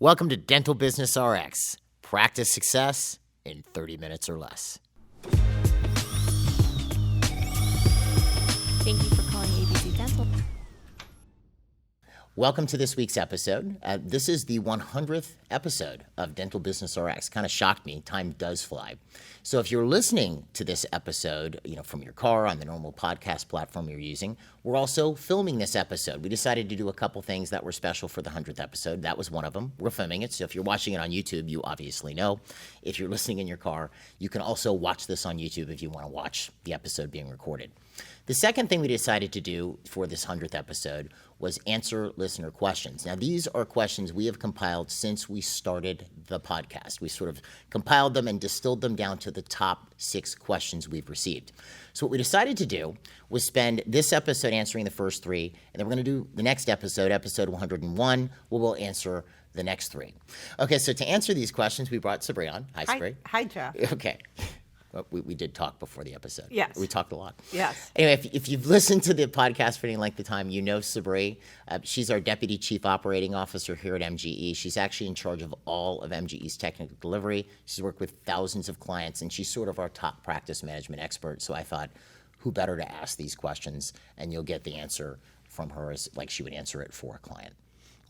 Welcome to Dental Business RX. Practice success in 30 minutes or less. Thank you for calling ABC Dental. Welcome to this week's episode. This is the 100th episode of Dental Business RX. Kind of shocked me. Time does fly. So if you're listening to this episode, from your car on the normal podcast platform you're using, we're also filming this episode. We decided to do a couple things that were special for the 100th episode. That was one of them. We're filming it. So if you're watching it on YouTube, you obviously know. If you're listening in your car, you can also watch this on YouTube if you want to watch the episode being recorded. The second thing we decided to do for this 100th episode was answer listener questions. Now, these are questions we have compiled since we started the podcast. We sort of compiled them and distilled them down to the top 6 questions we've received. So what we decided to do was spend this episode answering the first 3, and then we're going to do the next episode, episode 101, where we'll answer the next 3. Okay, so to answer these questions, we brought Sabri on. Hi, Sabri. Hi, Jeff. Okay. Well, we did talk before the episode. Yes. We talked a lot. Yes. Anyway, if you've listened to the podcast for any length of time, you know Sabri. She's our Deputy Chief Operating Officer here at MGE. She's actually in charge of all of MGE's technical delivery. She's worked with thousands of clients, and she's sort of our top practice management expert. So I thought, who better to ask these questions, and you'll get the answer from her as like she would answer it for a client.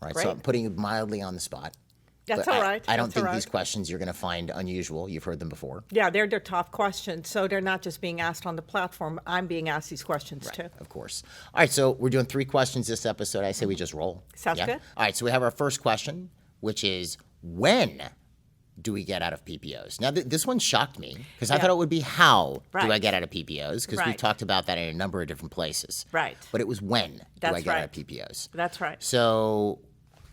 Right? Great. So I'm putting you mildly on the spot. That's But all right. I don't That's think all these right. questions you're going to find unusual. You've heard them before. Yeah, they're tough questions, so they're not just being asked on the platform. I'm being asked these questions too. Of course. All right, so we're doing 3 questions this episode. I say we just roll. Sounds good. All right, so we have our first question, which is, when do we get out of PPOs? Now, this one shocked me because I Yeah. thought it would be how do I Right. get out of PPOs? Because we've Right. talked about that in a number of different places. Right. But it was when do I That's get out right. of PPOs? That's right. So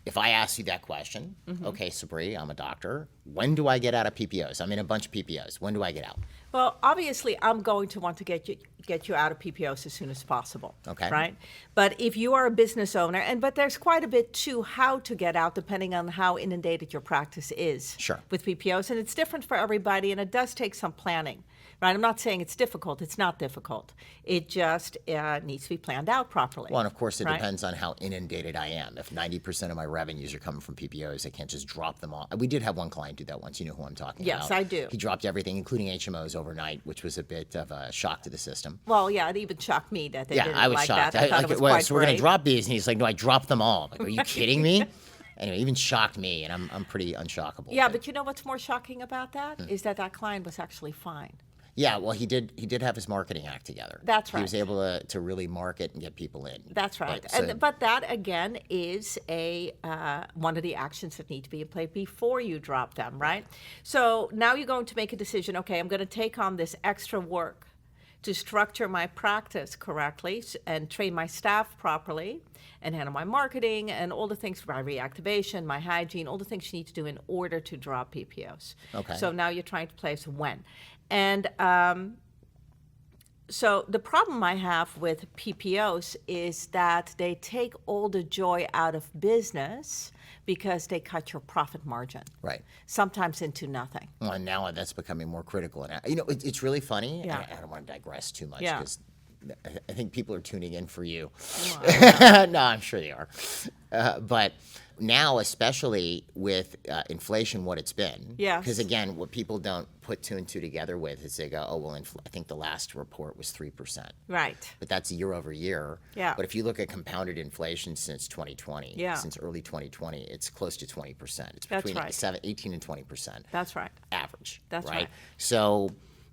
if I ask you that question, okay, Sabri, I'm a doctor. When do I get out of PPOs? I'm in a bunch of PPOs. When do I get out? Well, obviously, I'm going to want to get you out of PPOs as soon as possible. Okay. Right. But if you are a business owner, but there's quite a bit to how to get out, depending on how inundated your practice is. Sure. With PPOs, and it's different for everybody, and it does take some planning. Right. I'm not saying it's difficult. It's not difficult. It just needs to be planned out properly. Well, and of course, it right? depends on how inundated I am. If 90% of my revenues are coming from PPOs, I can't just drop them all. We did have one client do that once. You know who I'm talking about. Yes, I do. He dropped everything, including HMOs, overnight, which was a bit of a shock to the system. Well, yeah, it even shocked me that they Yeah, didn't I was like shocked. that. I thought it was quite so we're going brave. to drop these, and he's like, "No, I dropped them all." I'm like, are you kidding me? Anyway, it even shocked me, and I'm pretty unshockable. Yeah, but you know what's more shocking about that Hmm. is that client was actually fine. Yeah, well, he did have his marketing act together. That's He was right. able to really market and get people in. That's right. But that, again, is one of the actions that need to be in play before you drop them, right? So now you're going to make a decision, okay, I'm going to take on this extra work to structure my practice correctly and train my staff properly and handle my marketing and all the things, my reactivation, my hygiene, all the things you need to do in order to drop PPOs. Okay. So now you're trying to place when. And so the problem I have with PPOs is that they take all the joy out of business because they cut your profit margin. Right. Sometimes into nothing. Well, and now that's becoming more critical. And it's really funny. Yeah. I don't want to digress too much Yeah. because I think people are tuning in for you. Wow. No, I'm sure they are. But now, especially with inflation, what it's been. Yes. Because again, what people don't put 2 and 2 together with is they go, oh, well, I think the last report was 3%. Right. But that's year over year. Yeah. But if you look at compounded inflation since 2020, Yeah. since early 2020, it's close to 20%. It's That's between right. 18 and 20%. That's right. Average. That's right. So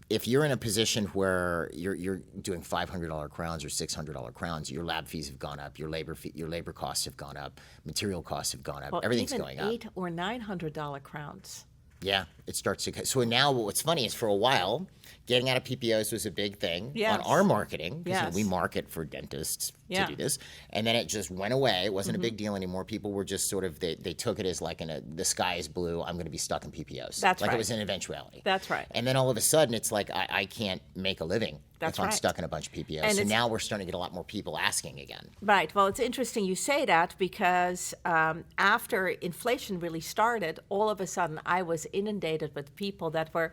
if you're in a position where you're doing $500 crowns or $600 crowns, your lab fees have gone up, your labor costs have gone up, material costs have gone up, Well, everything's even going up. $800 or $900 crowns. Yeah, it starts to. So now what's funny is for a while, getting out of PPOs was a big thing Yes. on our marketing because Yes. we market for dentists Yeah. to do this, and then it just went away. It wasn't a big deal anymore. People were just sort of they took it as like the sky is blue. I'm going to be stuck in PPOs. That's like right. it was an eventuality. That's right. And then all of a sudden, it's like I can't make a living That's if I'm right. stuck in a bunch of PPOs. And so it's- now we're starting to get a lot more people asking again. Right. Well, it's interesting you say that because after inflation really started, all of a sudden I was inundated with people that were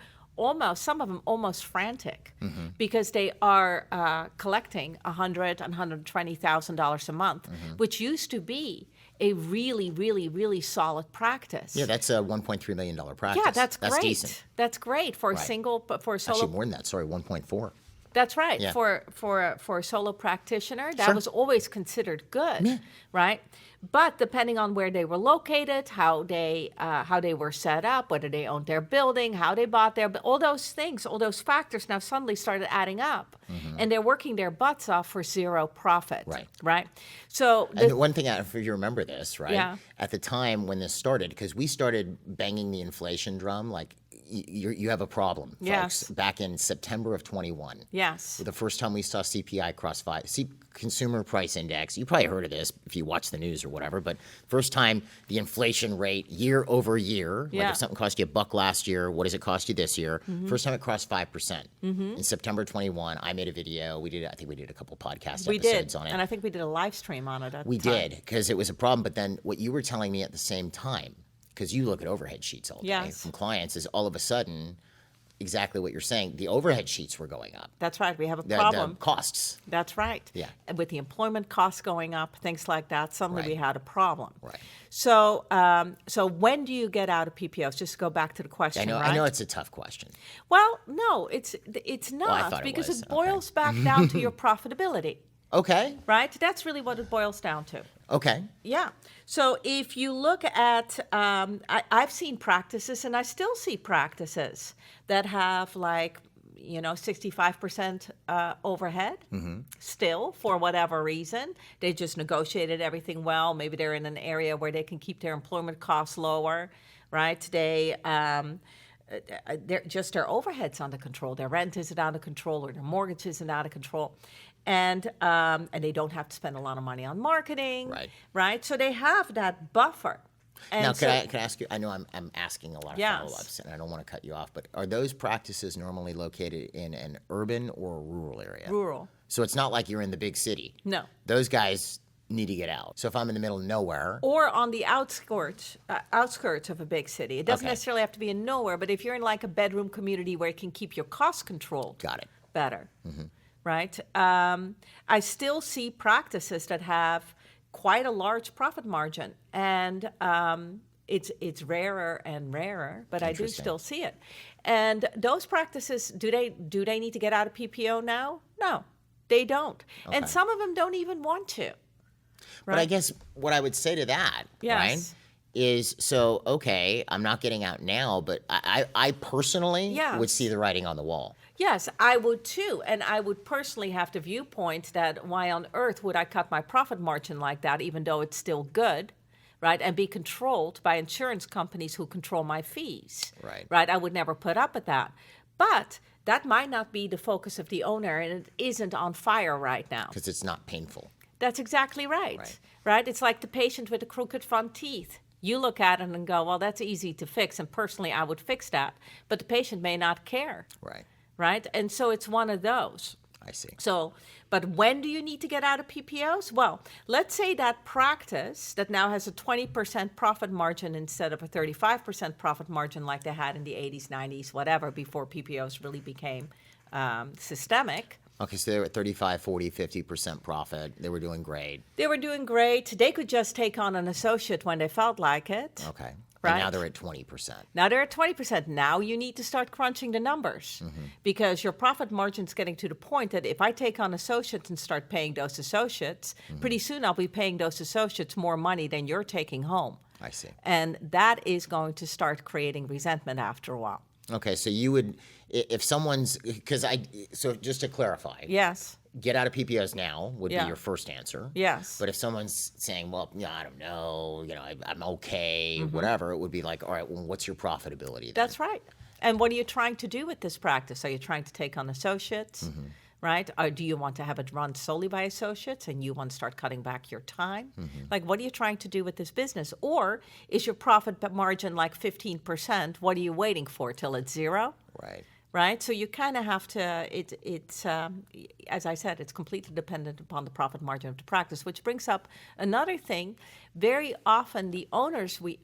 some of them almost frantic because they are collecting $100,000 and $120,000 a month, which used to be a really, really, really solid practice. Yeah, that's a $1.3 million practice. Yeah, that's great. Decent. That's great for a Right. single, but for a solo. Actually, more than that. Sorry, 1.4. That's right. Yeah. For a solo practitioner, that Sure. was always considered good, Yeah. right? But depending on where they were located, how they were set up, whether they owned their building, how they bought their, all those things, all those factors now suddenly started adding up, and they're working their butts off for zero profit, Right. Right. So And the one thing, if you remember this, right? Yeah. At the time when this started, because we started banging the inflation drum, like you have a problem, folks. Yes. Back in September of 21. yes, The first time we saw CPI cross 5, Consumer Price Index, you probably heard of this if you watch the news or whatever, but first time the inflation rate year over year, like Yeah. if something cost you $1 last year, what does it cost you this year? First time it crossed 5%. In September 21, I made a video. I think we did a couple podcast we episodes did, on it. and I think we did a live stream on it. At We the time. did, because it was a problem. But then what you were telling me at the same time, because you look at overhead sheets all day Yes. from clients, is all of a sudden exactly what you're saying. The overhead sheets were going up. That's right. We have a The problem. costs. That's right. Yeah. And with the employment costs going up, things like that, suddenly we Right. had a problem. Right. So, so when do you get out of PPOs? Just to go back to the question, right? I know it's a tough question. Well, no, it's I not thought it because was. it boils back down to your profitability, Okay. right? That's really what it boils down to. Okay. Yeah. So if you look at, I've seen practices, and I still see practices that have 65% overhead still for whatever reason. They just negotiated everything well. Maybe they're in an area where they can keep their employment costs lower, right? They're just their overhead's under control. Their rent isn't under control, or their mortgage isn't out of control. And they don't have to spend a lot of money on marketing, Right. So they have that buffer. And Now, so, can I ask you? I know I'm asking a lot of Yes. follow-ups, and I don't want to cut you off, but are those practices normally located in an urban or a rural area? rural? So it's not like you're in the big city. No. Those guys need to get out. So if I'm in the middle of nowhere, Or on the outskirts of a big city. It doesn't Okay. necessarily have to be in nowhere, but if you're in like a bedroom community where you can keep your costs controlled got it. better, right? I still see practices that have quite a large profit margin, and it's rarer and rarer, but I do Interesting. still see it. And those practices, do they need to get out of PPO now? No, they don't. And Okay. some of them don't even want to. But I guess what I would say to that, right, Yes. is okay, I'm not getting out now, but I personally Yes. would see the writing on the wall. Yes, I would too. And I would personally have the viewpoint that why on earth would I cut my profit margin like that, even though it's still good, right? And be controlled by insurance companies who control my fees. Right. Right? I would never put up with that. But that might not be the focus of the owner, and it isn't on fire right now. Because it's not painful. That's exactly right. Right? It's like the patient with the crooked front teeth. You look at it and go, well, that's easy to fix. And personally, I would fix that. But the patient may not care. Right. Right? And so it's one of those. I see. So, but when do you need to get out of PPOs? Well, let's say that practice that now has a 20% profit margin instead of a 35% profit margin like they had in the 80s, 90s, whatever, before PPOs really became systemic. Okay, so they were at 35, 40, 50% profit. They were doing great. They were doing great. They could just take on an associate when they felt like it. Okay. Right. And now they're at 20%. Now they're at 20%. Now you need to start crunching the numbers because your profit margin's getting to the point that if I take on associates and start paying those associates, pretty soon I'll be paying those associates more money than you're taking home. I see. And that is going to start creating resentment after a while. Okay, so you would, if someone's, so just to clarify, Yes. get out of PPOs now would Yeah. be your first answer. Yes. But if someone's saying, well, I don't know, I'm okay, whatever, it would be like, all right, well, what's your profitability then? That's right. And what are you trying to do with this practice? Are you trying to take on associates? Right? Or do you want to have it run solely by associates and you want to start cutting back your time? Like, what are you trying to do with this business? Or is your profit margin like 15%? What are you waiting for till it's zero? Right. Right? So you kind of have to, it's as I said, it's completely dependent upon the profit margin of the practice, which brings up another thing, very often the owners we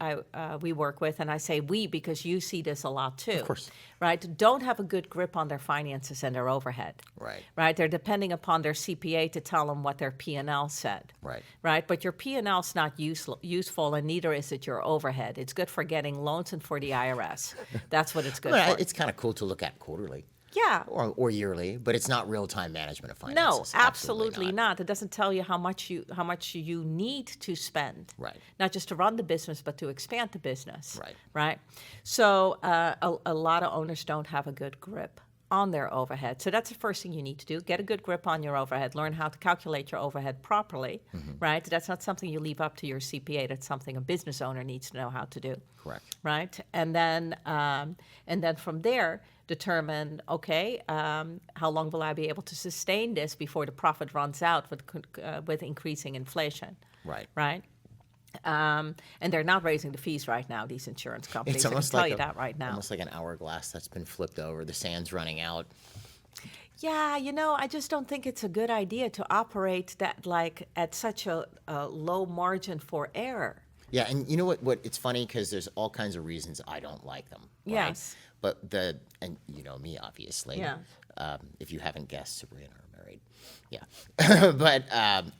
work with, and I say we because you see this a lot too. Of course. Right? Don't have a good grip on their finances and their overhead. Right. Right? They're depending upon their CPA to tell them what their P&L said. Right. Right? But your P&L is not useful, and neither is it your overhead. It's good for getting loans and for the IRS. That's what it's good for. It's kind of cool to look at quarterly. Yeah. Or yearly, but it's not real-time management of No, finances. absolutely not. It doesn't tell you how much you need to spend. Right. Not just to run the business, but to expand the business. Right. Right. So a lot of owners don't have a good grip on their overhead. So that's the first thing you need to do. Get a good grip on your overhead. Learn how to calculate your overhead properly. Right. That's not something you leave up to your CPA. That's something a business owner needs to know how to do. Correct. Right. And then from there, determine, okay, how long will I be able to sustain this before the profit runs out with increasing inflation? Right. Right? And they're not raising the fees right now, these insurance companies. It's almost I can like tell you that right now. almost like an hourglass that's been flipped over. The sand's running out. Yeah, I just don't think it's a good idea to operate that like at such a low margin for error. Yeah, and you know what? It's funny because there's all kinds of reasons I don't like them. Right? Yes. But and you know me, obviously. Yeah. If you haven't guessed, Sabri and I are married. Yeah. But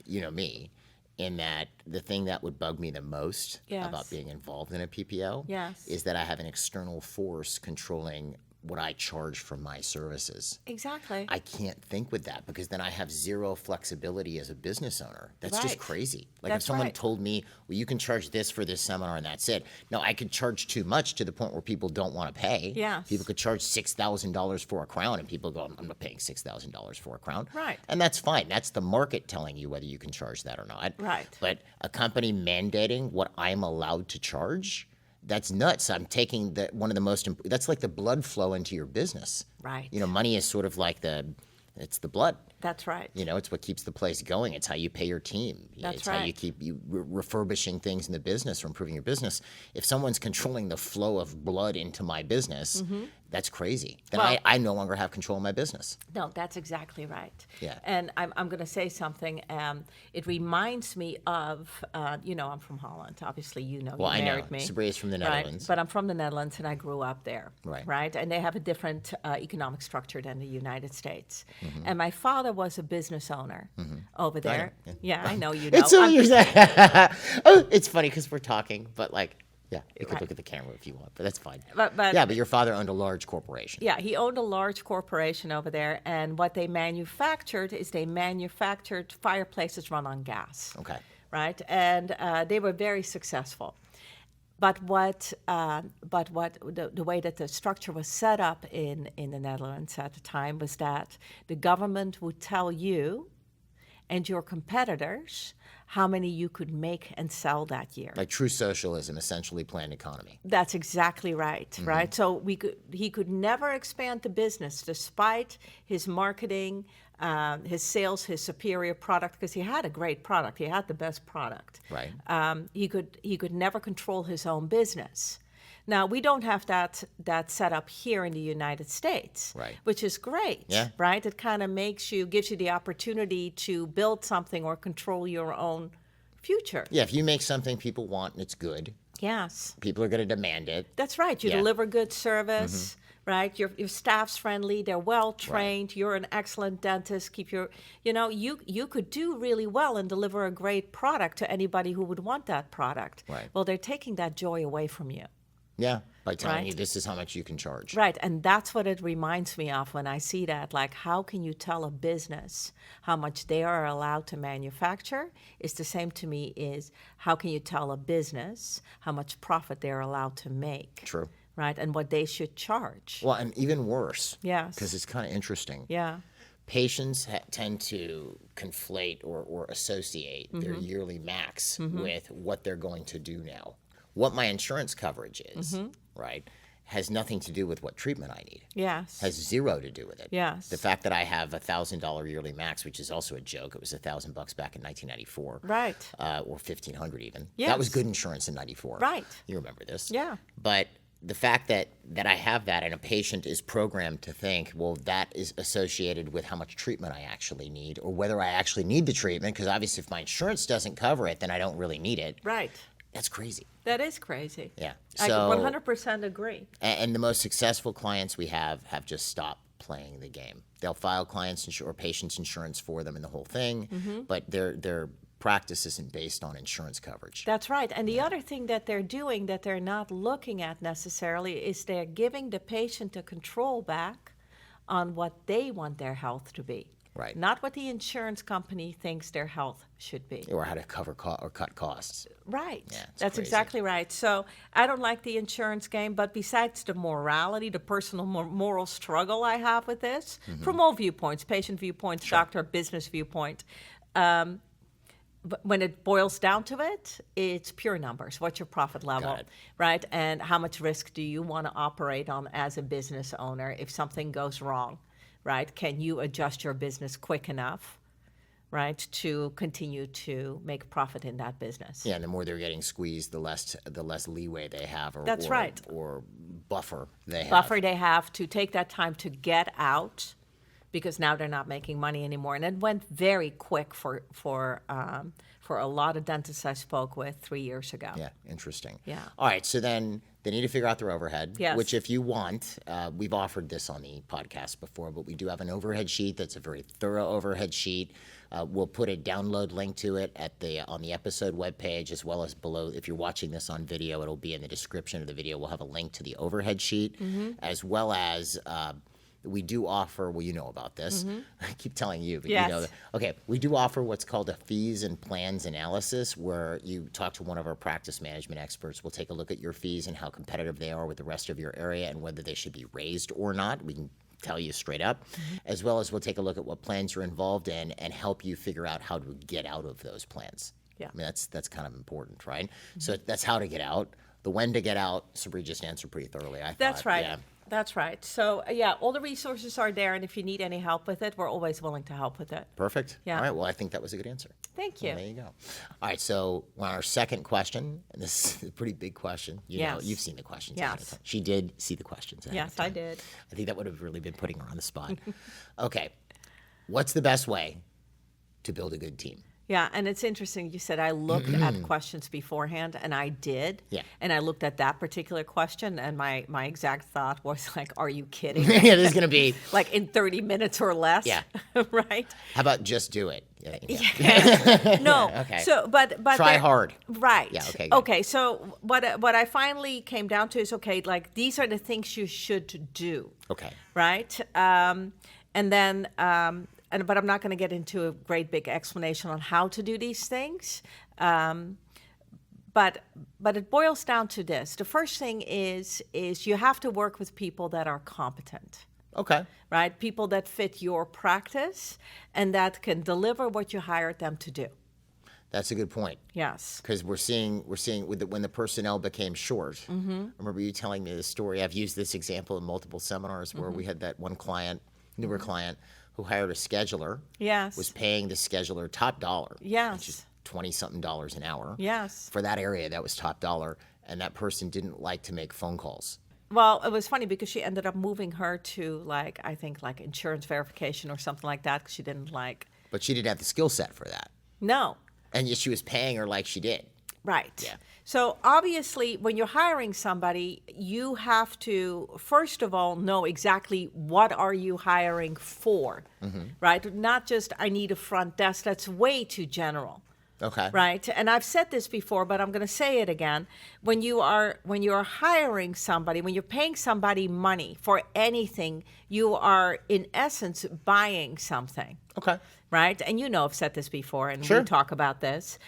you know me, in that the thing that would bug me the most Yes. about being involved in a PPO Yes. is that I have an external force controlling what I charge for my services. Exactly. I can't think with that because then I have zero flexibility as a business owner. That's just Right. crazy. Like That's if someone right. told me, well, you can charge this for this seminar and that's it. No, I could charge too much to the point where people don't want to pay. Yes. People could charge $6,000 for a crown and people go, I'm not paying $6,000 for a crown. Right. And that's fine. That's the market telling you whether you can charge that or not. Right. But a company mandating what I'm allowed to charge, that's nuts. I'm taking that's like the blood flow into your business. Right. You know, money is sort of like it's the blood. That's right. You know, it's what keeps the place going. It's how you pay your team. That's it's how you right. keep refurbishing things in the business or improving your business. If someone's controlling the flow of blood into my business, that's crazy. Then Well- I no longer have control of my business. No, that's exactly right. Yeah. And I'm going to say something. It reminds me of, I'm from Holland. Obviously, Well, you I know. married me. Sabri is from the Right. Netherlands. But I'm from the Netherlands, and I grew up there. Right. Right. And they have a different economic structure than the United States. And my father was a business owner over there. Yeah, I know you know. It's so you're saying. Oh, it's funny because we're talking, but like, yeah, you could Right. look at the camera if you want, but that's fine. But Yeah, but your father owned a large corporation. yeah, he owned a large corporation over there, and what they manufactured is fireplaces run on gas. Okay. Right? And they were very successful. But the way that the structure was set up in the Netherlands at the time was that the government would tell you and your competitors how many you could make and sell that year. Like true socialism, essentially planned economy. That's exactly right, right? So he could never expand the business despite his marketing, his sales, his superior product, because he had a great product. He had the best product. Right. He could never control his own business. Now, we don't have that set up here in the United States, Right. which is great, Yeah. right? It kind of gives you the opportunity to build something or control your own future. Yeah, if you make something people want and it's good, Yes. people are going to demand it. That's right. You Yeah. deliver good service, right? Your staff's friendly. They're well trained. You're an excellent dentist. You could do really well and deliver a great product to anybody who would want that product. Right. Well, they're taking that joy away from you. Yeah, by telling Right. you this is how much you can charge. Right, and that's what it reminds me of when I see that. Like, how can you tell a business how much they are allowed to manufacture? It's the same to me is how can you tell a business how much profit they're allowed to make? True. Right, and what they should charge. Well, and even worse. Yes. Because it's kind of interesting. Yeah, Patients tend to conflate or associate their yearly max with what they're going to do now. What my insurance coverage is, right, has nothing to do with what treatment I need. yes. Has zero to do with it. Yes. The fact that I have $1,000 yearly max, which is also a joke. It was $1,000 back in 1994. Right. Or 1,500 even. Yes. That was good insurance in '94. Right. You remember this. Yeah. But the fact that I have that and a patient is programmed to think, well, that is associated with how much treatment I actually need or whether I actually need the treatment, because obviously if my insurance doesn't cover it, then I don't really need it. Right. That's crazy. That is crazy. Yeah. I So, 100% agree. and the most successful clients we have just stopped playing the game. They'll file clients' or patients' insurance for them and the whole thing, but their practice isn't based on insurance coverage. That's right. And the other thing that they're doing that they're not looking at necessarily is they're giving the patient the control back on what they want their health to be. Right. Not what the insurance company thinks their health should be. Or how to cover or cut costs. Right. Yeah, it's That's crazy. exactly right. So I don't like the insurance game, but besides the morality, the personal moral struggle I have with this, from all viewpoints, patient viewpoints, doctor, business viewpoint, but when it boils down to it, it's pure numbers. What's your profit level, Got it. right? And how much risk do you want to operate on as a business owner if something goes wrong, right? Can you adjust your business quick enough, right, to continue to make profit in that business? Yeah, and the more they're getting squeezed, the less leeway they have, That's right. or buffer they have. Buffer they have to take that time to get out, because now they're not making money anymore. And it went very quick for a lot of dentists I spoke with 3 years ago. Yeah, interesting. Yeah. All right, so then they need to figure out their overhead, Yes. which if you want, we've offered this on the podcast before, but we do have an overhead sheet that's a very thorough overhead sheet. We'll put a download link to it on the episode webpage, as well as below. If you're watching this on video, it'll be in the description of the video. We'll have a link to the overhead sheet, as well as we do offer, well, you know about this. I keep telling you, but Yes. you know. Okay, we do offer what's called a fees and plans analysis, where you talk to one of our practice management experts. We'll take a look at your fees and how competitive they are with the rest of your area and whether they should be raised or not. We can tell you straight up, as well as we'll take a look at what plans you're involved in and help you figure out how to get out of those plans. Yeah. I mean, that's kind of important, right? So that's how to get out. The when to get out, Sabri just answered pretty thoroughly, I thought. That's right. Yeah. That's right. So, yeah, all the resources are there, and if you need any help with it, we're always willing to help with it. Perfect. Yeah. All right. Well, I think that was a good answer. Thank you. Well, there you go. All right. So on our second question, and this is a pretty big question. You know, Yes. you've seen the questions. ahead of Yes. time. She did see the questions. ahead of Yes, I time. did. I think that would have really been putting her on the spot. Okay. What's the best way to build a good team? Yeah, and it's interesting. You said I looked at questions beforehand, and I did. Yeah. And I looked at that particular question, and my exact thought was like, "Are you kidding?" Yeah, there's going to be. Like in 30 minutes or less. Yeah. Right. How about just do it? Yeah. No. Okay. So, but Try there- hard. Right. Yeah, okay, good. Okay. So what I finally came down to is, okay, like these are the things you should do. Okay. Right. And then. But I'm not going to get into a great big explanation on how to do these things. But it boils down to this. The first thing is you have to work with people that are competent, Okay. right? People that fit your practice and that can deliver what you hired them to do. That's a good point. Yes. Because we're seeing when the personnel became short. I remember you telling me this story. I've used this example in multiple seminars where we had that one client, newer client, who hired a scheduler. Yes. Was paying the scheduler top dollar. Yes. Which is $20-something an hour. Yes. For that area, that was top dollar, and that person didn't like to make phone calls. Well, it was funny because she ended up moving her to I think insurance verification or something like that because she didn't like. But she didn't have the skill set for that, No. and yet she was paying her like she did. Right. Yeah. So obviously, when you're hiring somebody, you have to first of all know exactly what are you hiring for, right? Not just I need a front desk. That's way too general. Okay. Right. And I've said this before, but I'm going to say it again. When you are hiring somebody, when you're paying somebody money for anything, you are in essence buying something. Okay. Right. And I've said this before, and Sure. we talk about this.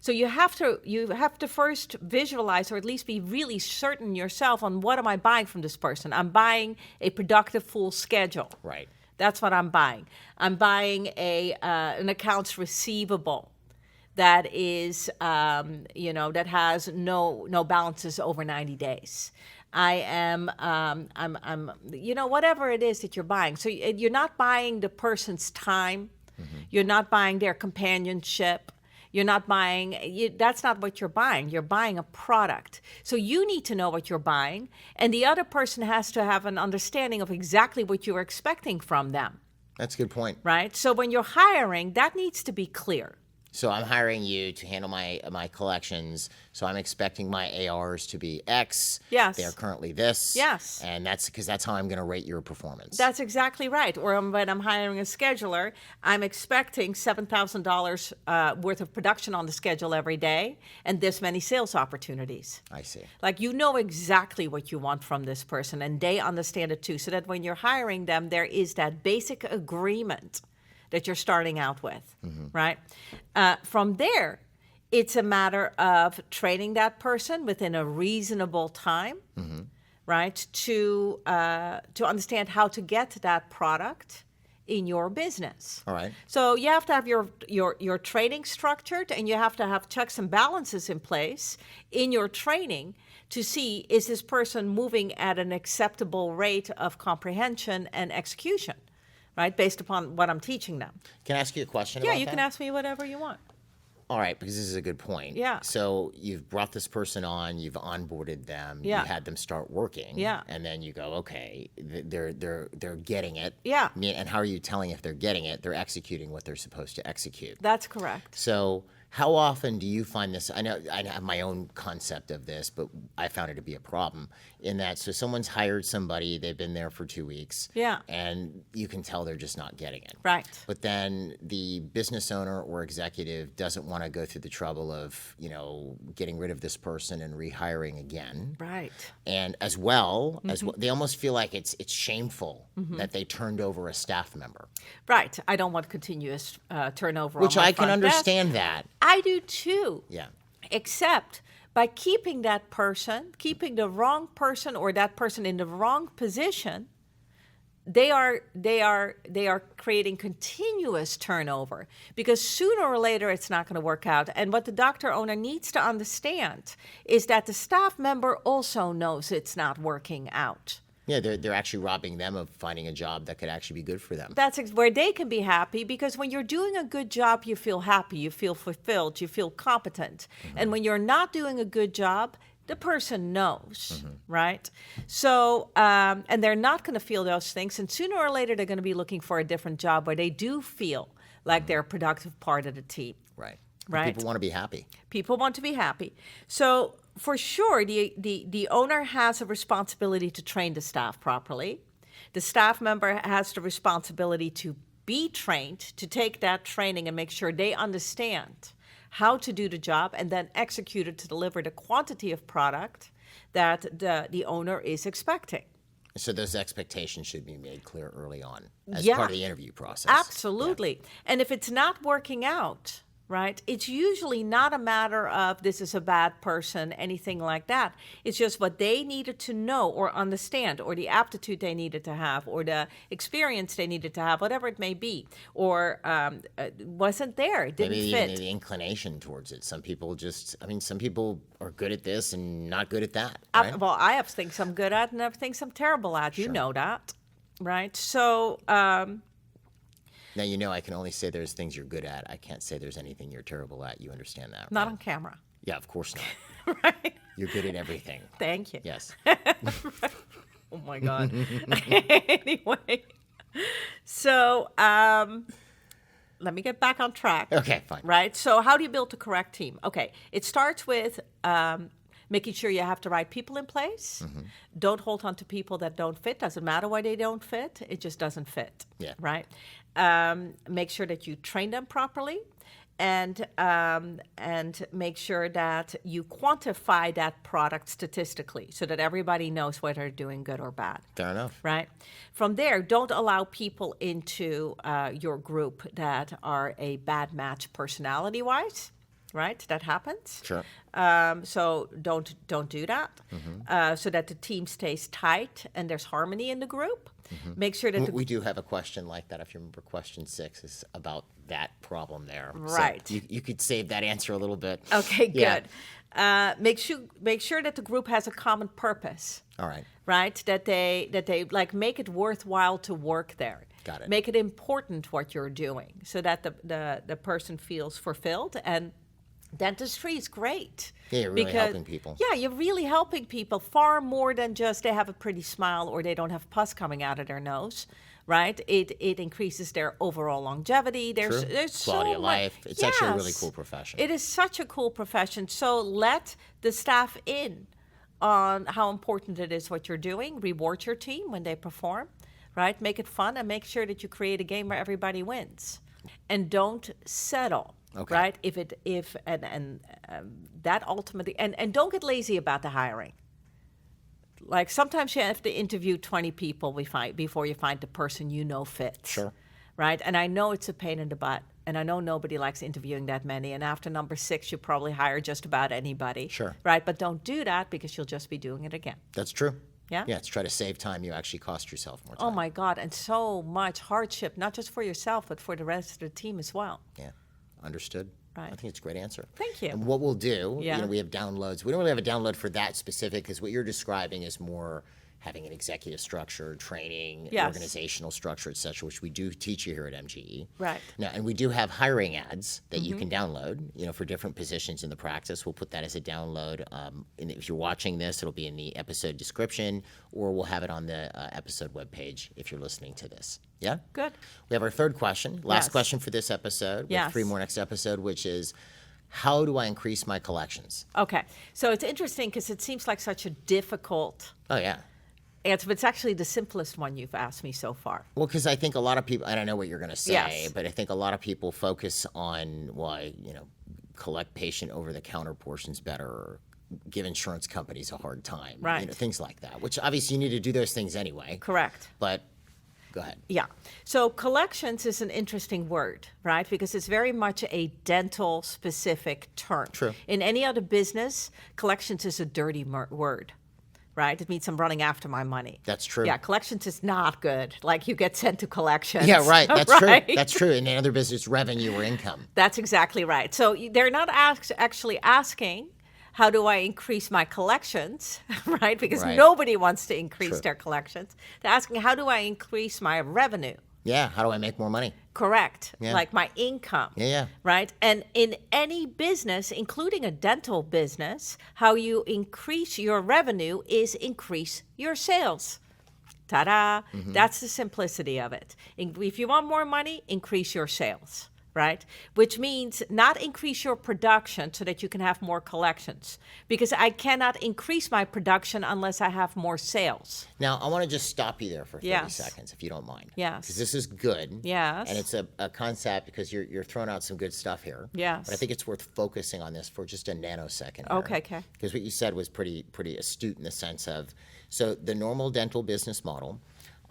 So you have to first visualize, or at least be really certain yourself on what am I buying from this person. I'm buying a productive full schedule. Right. That's what I'm buying. I'm buying an accounts receivable that is that has no balances over 90 days. I am I'm whatever it is that you're buying. So you're not buying the person's time. You're not buying their companionship. You're not buying, that's not what you're buying. You're buying a product. So you need to know what you're buying, and the other person has to have an understanding of exactly what you're expecting from them, That's a good point. right? So when you're hiring, that needs to be clear. So I'm hiring you to handle my collections. So I'm expecting my ARs to be X. Yes. They're currently this. Yes. And that's because that's how I'm going to rate your performance. That's exactly right. Or when I'm hiring a scheduler, I'm expecting $7,000 worth of production on the schedule every day and this many sales opportunities. I see. Like, you know exactly what you want from this person, and they understand it too, so that when you're hiring them, there is that basic agreement that you're starting out with, right? From there, it's a matter of training that person within a reasonable time, right, to understand how to get that product in your business. All right. So you have to have your training structured, and you have to have checks and balances in place in your training to see, is this person moving at an acceptable rate of comprehension and execution, right, based upon what I'm teaching them. Can I ask you a question Yeah, about you that? can ask me whatever you want. All right, because this is a good point. Yeah. So you've brought this person on, you've onboarded them, Yeah. you had them start working. Yeah. And then you go, okay, they're getting it. Yeah. And how are you telling if they're getting it? They're executing what they're supposed to execute. That's correct. So how often do you find this? I know I have my own concept of this, but I found it to be a problem in that. So someone's hired somebody, they've been there for 2 weeks. Yeah. And you can tell they're just not getting it. Right. But then the business owner or executive doesn't want to go through the trouble of, getting rid of this person and rehiring again. Right. And as well, they almost feel like it's shameful that they turned over a staff member. Right. I don't want continuous turnover. Which on my I can front desk. understand that. I do too. Yeah. Except by keeping that person, keeping the wrong person or that person in the wrong position, they are creating continuous turnover, because sooner or later it's not going to work out. And what the doctor owner needs to understand is that the staff member also knows it's not working out. Yeah, they're actually robbing them of finding a job that could actually be good for them. That's where they can be happy, because when you're doing a good job, you feel happy, you feel fulfilled, you feel competent. And when you're not doing a good job, the person knows, right? So, and they're not going to feel those things. And sooner or later, they're going to be looking for a different job where they do feel like they're a productive part of the team. Right. Right. People want to be happy. People want to be happy. So for sure, the owner has a responsibility to train the staff properly. The staff member has the responsibility to be trained, to take that training and make sure they understand how to do the job and then execute it to deliver the quantity of product that the owner is expecting. So those expectations should be made clear early on as Yeah. part of the interview process. Absolutely. And if it's not working out, right, it's usually not a matter of this is a bad person, anything like that. It's just what they needed to know or understand, or the aptitude they needed to have, or the experience they needed to have, whatever it may be, or wasn't there, it didn't Maybe fit. even the inclination towards it. Some people some people are good at this and not good at that. Right? Well, I have things I'm good at and I have things I'm terrible at. You know that, right? So, Now, I can only say there's things you're good at. I can't say there's anything you're terrible at. You understand that, not right? on camera. Yeah, of course not. Right? You're good at everything. Thank you. Yes. Oh my God. Anyway, so let me get back on track. Okay, fine. Right? So how do you build the correct team? Okay, it starts with making sure you have the right people in place. Don't hold on to people that don't fit. Doesn't matter why they don't fit. It just doesn't fit. Yeah. Right? Make sure that you train them properly. And make sure that you quantify that product statistically so that everybody knows whether they're doing good or bad. Fair enough. Right? From there, don't allow people into your group that are a bad match personality-wise. Right? That happens. Sure. So don't do that. So that the team stays tight and there's harmony in the group. Make sure that We do have a question like that. If you remember, question 6 is about that problem there. Right. So you could save that answer a little bit. Okay, Yeah. good. Make sure that the group has a common purpose. All right. Right? That they like make it worthwhile to work there. Got it. Make it important what you're doing so that the person feels fulfilled and Dentistry is great. Yeah, you're really helping people. Yeah, you're really helping people far more than just they have a pretty smile or they don't have pus coming out of their nose, right? It increases their overall longevity. There's Quality so of much. life. It's actually a really Yes. cool profession. It is such a cool profession. So let the staff in on how important it is what you're doing. Reward your team when they perform, right? Make it fun and make sure that you create a game where everybody wins. And don't settle. Okay. Right? That ultimately, and don't get lazy about the hiring. Like sometimes you have to interview 20 people before you find the person you know fits. Sure. Right? And I know it's a pain in the butt. And I know nobody likes interviewing that many. And after number 6, you probably hire just about anybody. Sure. Right? But don't do that because you'll just be doing it again. That's true. Yeah? Yeah, to try to save time, you actually cost yourself more time. Oh my God. And so much hardship, not just for yourself, but for the rest of the team as well. Yeah, understood. Right. I think it's a great answer. Thank you. And what we'll do, Yeah. we have downloads. We don't really have a download for that specific because what you're describing is more having an executive structure, training, Yes. organizational structure, et cetera, which we do teach you here at MGE. Right. Now, and we do have hiring ads that you can download, for different positions in the practice. We'll put that as a download. And if you're watching this, it'll be in the episode description, or we'll have it on the episode webpage if you're listening to this. Yeah? Good. We have our third question, last Yes. question for this episode. We have Yes. 3 more next episode, which is, how do I increase my collections? Okay. So it's interesting because it seems like such a difficult Oh, yeah. answer, but it's actually the simplest one you've asked me so far. Well, because I think a lot of people, and I know what you're going to say, Yes. but I think a lot of people focus on, collect patient over-the-counter portions better, or give insurance companies a hard time. Right. Things like that, which obviously you need to do those things anyway. Correct. But go ahead. Yeah. So collections is an interesting word, right? Because it's very much a dental specific term. True. In any other business, collections is a dirty word, right? It means I'm running after my money. That's true. Yeah, collections is not good. Like you get sent to collections. Yeah, right. That's right? true. That's true. In other business, revenue or income. That's exactly right. So they're not actually asking, how do I increase my collections, right? Because Right. nobody wants to increase True. their collections. They're asking, how do I increase my revenue? Yeah. How do I make more money? Correct. Yeah. Like my income. Yeah. Right? And in any business, including a dental business, how you increase your revenue is increase your sales. Ta-da. That's the simplicity of it. If you want more money, increase your sales. Right? Which means not increase your production so that you can have more collections. Because I cannot increase my production unless I have more sales. Now, I want to just stop you there for 30 Yes. seconds, if you don't mind. Yes. Because this is good. Yes. And it's a concept because you're throwing out some good stuff here. Yes. But I think it's worth focusing on this for just a nanosecond. Okay. Because what you said was pretty astute in the sense of, so the normal dental business model,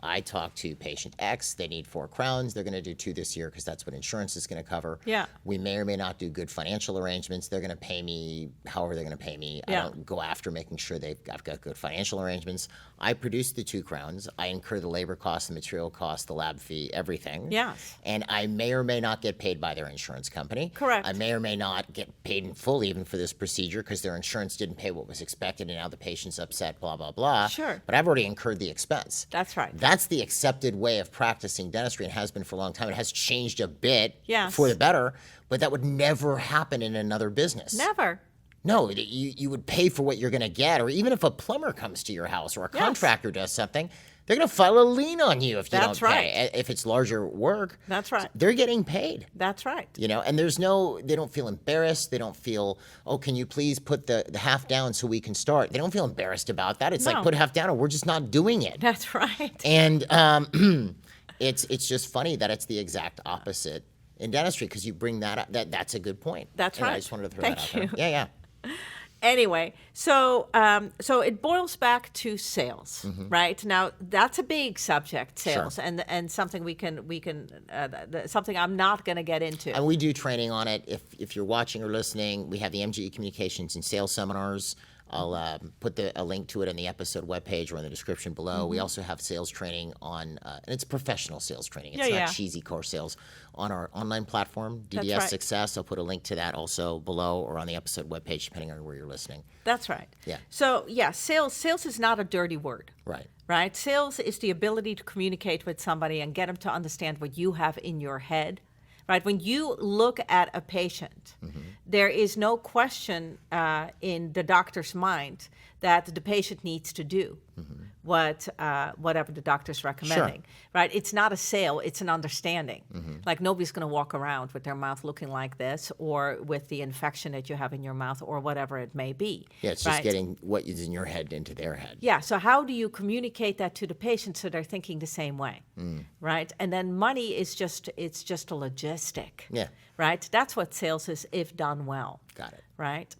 I talk to patient X, they need 4 crowns, they're going to do 2 this year because that's what insurance is going to cover. Yeah. We may or may not do good financial arrangements. They're going to pay me however they're going to pay me. I Yeah. don't go after making sure I've got good financial arrangements. I produce the 2 crowns. I incur the labor costs, the material costs, the lab fee, everything. Yes. And I may or may not get paid by their insurance company. Correct. I may or may not get paid in full even for this procedure because their insurance didn't pay what was expected and now the patient's upset, blah, blah, blah. Sure. But I've already incurred the expense. That's right. That's the accepted way of practicing dentistry and has been for a long time. It has changed a bit Yes. for the better, but that would never happen in another business. Never. No, you would pay for what you're going to get, or even if a plumber comes to your house or a Yes. contractor does something, they're going to file a lien on you if you That's don't right. pay. If it's larger work, That's right. they're getting paid. That's right. And they don't feel embarrassed. They don't feel, oh, can you please put the half down so we can start? They don't feel embarrassed about that. It's No. like, put half down or we're just not doing it. That's right. And it's just funny that it's the exact opposite in dentistry because you bring that up. That's a good point. That's And I right. just wanted to throw Thank that out you. there. Yeah. Anyway, so it boils back to sales, right? Now that's a big subject, sales, Sure. and something we can something I'm not going to get into. And we do training on it. If you're watching or listening, we have the MGE Communications and Sales Seminars. I'll put a link to it in the episode webpage or in the description below. We also have sales training on, and it's professional sales training. It's Yeah. not cheesy core sales on our online platform, DDS That's right. Success. I'll put a link to that also below or on the episode webpage, depending on where you're listening. That's right. Yeah. So sales is not a dirty word. Right. Right? Sales is the ability to communicate with somebody and get them to understand what you have in your head. Right? When you look at a patient, there is no question in the doctor's mind that the patient needs to do whatever the doctor's recommending, right? It's not a sale, it's an understanding. Like nobody's going to walk around with their mouth looking like this or with the infection that you have in your mouth or whatever it may be. Yeah, it's just getting what is in your head into their head. Yeah, so how do you communicate that to the patient so they're thinking the same way, right? And then money is just a logistic, right? That's what sales is if done well. Got it. Right?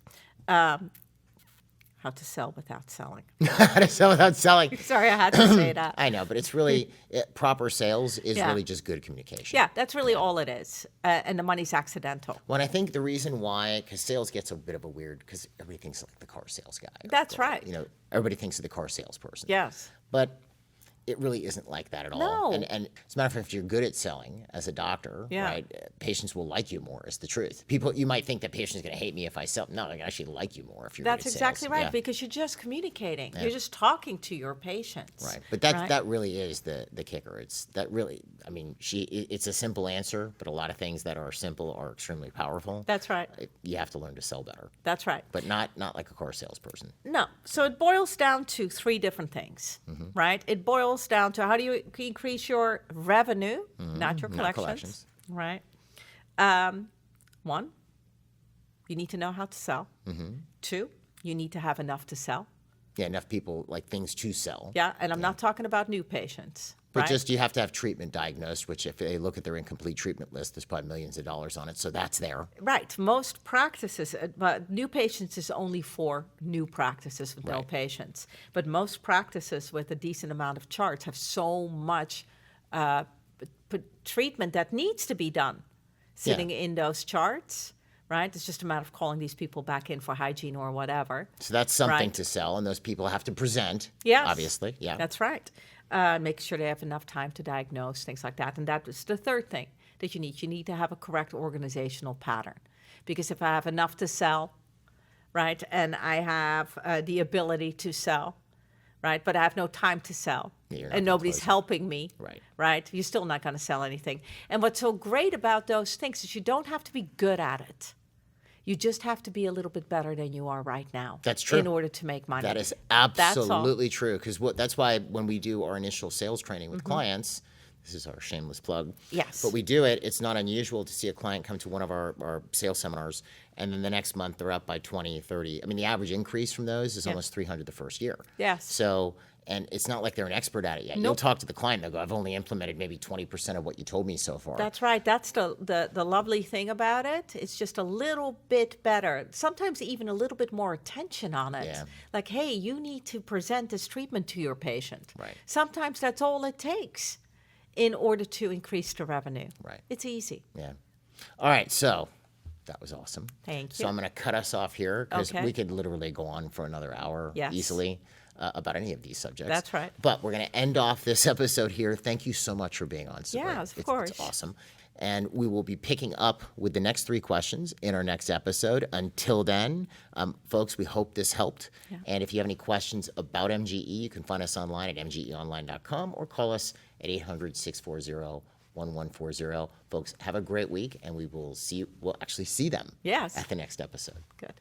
How to sell without selling. How to sell without selling. Sorry, I had to say that. I know, but it's really, proper sales is really just good communication. Yeah, that's really all it is. And the money's accidental. Well, and I think the reason why, because sales gets a bit of a weird, because everybody thinks like the car sales guy. That's right. You know, everybody thinks of the car salesperson. Yes. But it really isn't like that at all. No. And as a matter of fact, if you're good at selling as a doctor, right, patients will like you more, is the truth. People, you might think that patients are going to hate me if I sell. No, they actually like you more if you're That's good at exactly sales. right, because you're just communicating. You're just talking to your patients. Right. But that really is the kicker. It's that really, I mean, it's a simple answer, but a lot of things that are simple are extremely powerful. That's right. You have to learn to sell better. That's right. But not like a car salesperson. No. So it boils down to three different things, right? It boils down to how do you increase your revenue, not your collections. Right. One, you need to know how to sell. Two, you need to have enough to sell. Yeah, enough people, like things to sell. Yeah, and I'm not talking about new patients. But right? just you have to have treatment diagnosed, which if they look at their incomplete treatment list, there's probably millions of dollars on it. So that's there. Right. Most practices, but new patients is only for new practices with no patients. But most practices with a decent amount of charts have so much treatment that needs to be done sitting in those charts. Right? It's just a matter of calling these people back in for hygiene or whatever. So that's something to sell, and those people have to present, obviously. Yeah, that's right. Make sure they have enough time to diagnose, things like that. And that is the third thing that you need. You need to have a correct organizational pattern. Because if I have enough to sell, right, and I have the ability to sell, right, but I have no time to sell, and nobody's helping me, right, you're still not going to sell anything. And what's so great about those things is you don't have to be good at it. You just have to be a little bit better than you are right now. That's true. In order to make money. That is absolutely true. Because that's why when we do our initial sales training with clients, this is our shameless plug. Yes. But we do it. It's not unusual to see a client come to one of our sales seminars, and then the next month they're up by 20, 30. I mean, the average increase from those is almost 300 the first year. Yes. So, and it's not like they're an expert at it yet. You'll talk to the client, they'll go, I've only implemented maybe 20% of what you told me so far. That's right. That's the lovely thing about it. It's just a little bit better. Sometimes even a little bit more attention on it. Yeah. Like, hey, you need to present this treatment to your patient. Right. Sometimes that's all it takes in order to increase the revenue. Right. It's easy. Yeah. All right, so that was awesome. Thank So you. I'm going to cut us off here because we could literally go on for another hour easily about any of these subjects. That's right. But we're going to end off this episode here. Thank you so much for being on, Sabri. Yes, of course. It's awesome. And we will be picking up with the next 3 questions in our next episode. Until then, folks, we hope this helped. Yeah. And if you have any questions about MGE, you can find us online at mgeonline.com or call us at 800-640-1140. Folks, have a great week, and we'll actually see them at the next episode. Good.